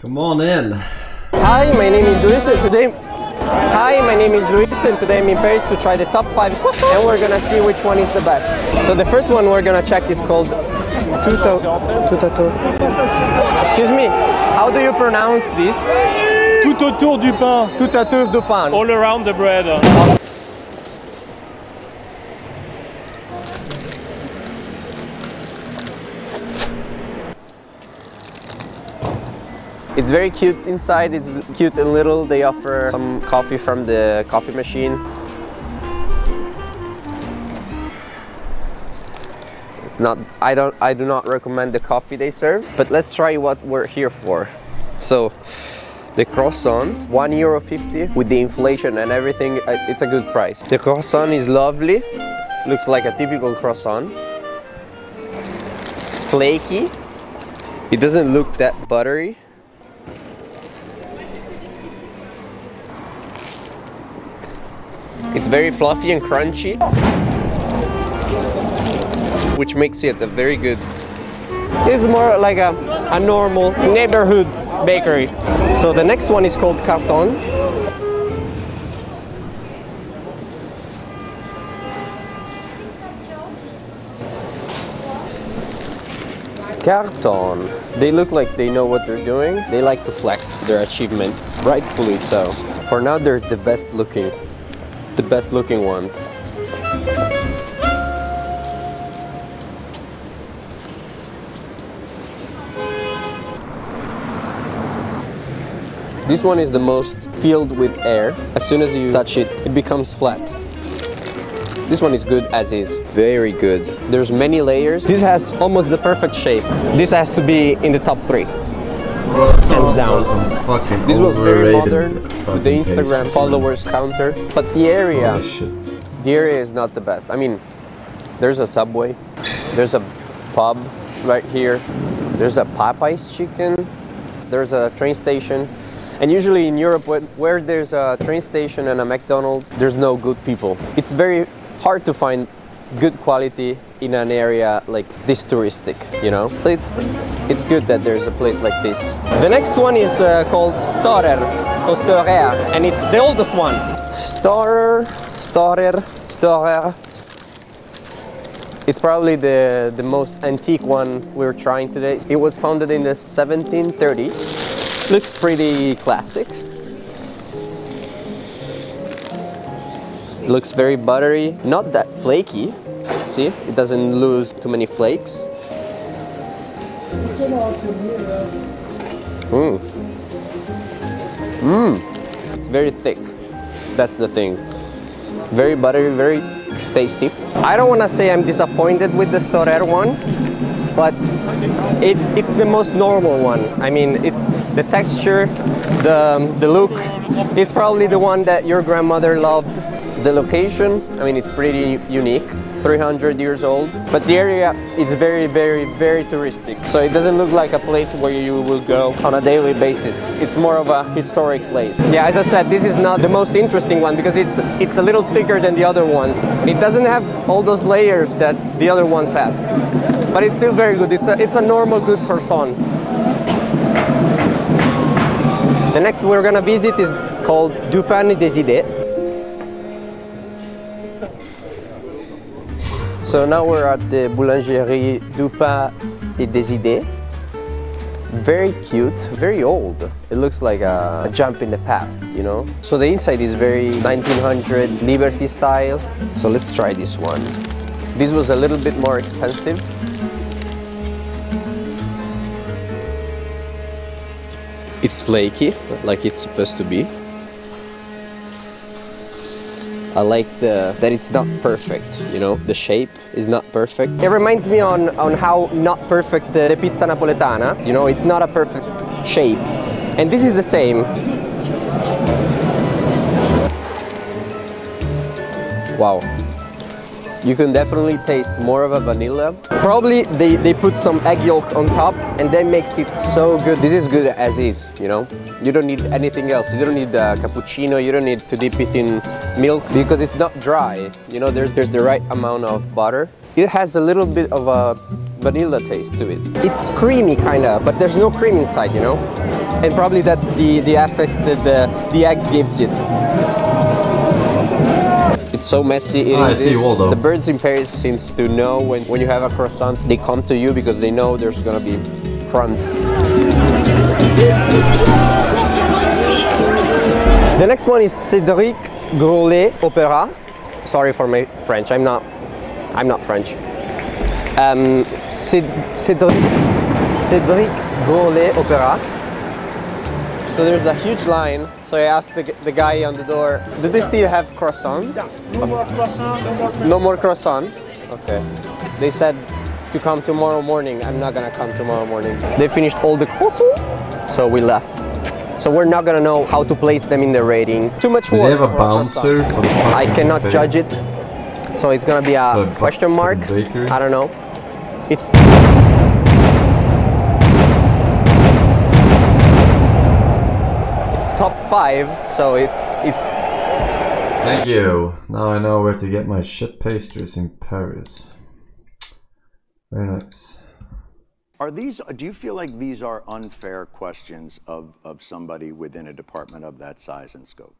Come on in. Hi, my name is Luis and today I'm in Paris to try the top 5 croissants and we're gonna see which one is the best. So the first one we're gonna check is called tout autour. Excuse me, how do you pronounce this? Tout autour du pain. Tout autour du pain. All around the bread. It's very cute inside, it's cute and little. They offer some coffee from the coffee machine. It's not, I do not recommend the coffee they serve, but let's try what we're here for. So, the croissant, €1.50 with the inflation and everything, it's a good price. The croissant is lovely, looks like a typical croissant. Flaky, it doesn't look that buttery. It's very fluffy and crunchy, which makes it a very good. It's more like a normal neighborhood bakery. So the next one is called Carton. Carton. They look like they know what they're doing. They like to flex their achievements, rightfully so. For now, they're the best looking ones. This one is the most filled with air. As soon as you touch it, it becomes flat. This one is good as is, very good. There's many layers. This has almost the perfect shape. This has to be in the top 3. Hands down. This was very modern with the Instagram followers counter, but the area is not the best. I mean, there's a Subway, there's a pub right here, there's a Popeye's chicken, there's a train station, and usually in Europe where there's a train station and a McDonald's, there's no good people. It's very hard to find good quality in an area like this touristic, you know? So it's good that there's a place like this. The next one is called Storer, or Storer, and it's the oldest one. Storer. It's probably the most antique one we're trying today. It was founded in the 1730s. Looks pretty classic. Looks very buttery, not that flaky. See, it doesn't lose too many flakes. It's very thick. That's the thing. Very buttery, very tasty. I don't want to say I'm disappointed with the Storer one, but it's the most normal one. I mean, it's the texture, the look. It's probably the one that your grandmother loved. The location, I mean, it's pretty unique. 300 years old, but the area is very, very, very touristic. So it doesn't look like a place where you will go on a daily basis. It's more of a historic place. Yeah, as I said, this is not the most interesting one because it's a little thicker than the other ones. It doesn't have all those layers that the other ones have, but it's still very good. It's a normal good croissant. The next we're gonna visit is called Du Pain et des Idées. So now we're at the Boulangerie Du Pain et des Idées. Very cute, very old. It looks like a jump in the past, you know? So the inside is very 1900 Liberty style. So let's try this one. This was a little bit more expensive. It's flaky, like it's supposed to be. I like that it's not perfect, you know, the shape is not perfect. It reminds me on how not perfect the pizza napoletana, you know, it's not a perfect shape. And this is the same. Wow. You can definitely taste more of a vanilla. Probably they put some egg yolk on top and that makes it so good. This is good as is, you know? You don't need anything else. You don't need a cappuccino. You don't need to dip it in milk because it's not dry. You know, there's the right amount of butter. It has a little bit of a vanilla taste to it. It's creamy kinda, but there's no cream inside, you know? And probably that's the effect that the egg gives it. It's so messy eating this. The birds in Paris seems to know when you have a croissant, they come to you because they know there's gonna be crumbs. The next one is Cédric Grolet Opera. Sorry for my French, I'm not French. Cédric Grolet Opera. So there's a huge line. So I asked the guy on the door, do they still have croissants? No more croissant, no more croissant. No more croissant? Okay. They said to come tomorrow morning. I'm not gonna come tomorrow morning. They finished all the croissants, so we left. So we're not gonna know how to place them in the rating. Too much work. Do they have a bouncer for the I cannot judge it. So it's gonna be a question mark. I don't know. It's top 5, so it's Thank you. Now I know where to get my shit pastries in Paris. Very nice. Are these, do you feel like these are unfair questions of somebody within a department of that size and scope?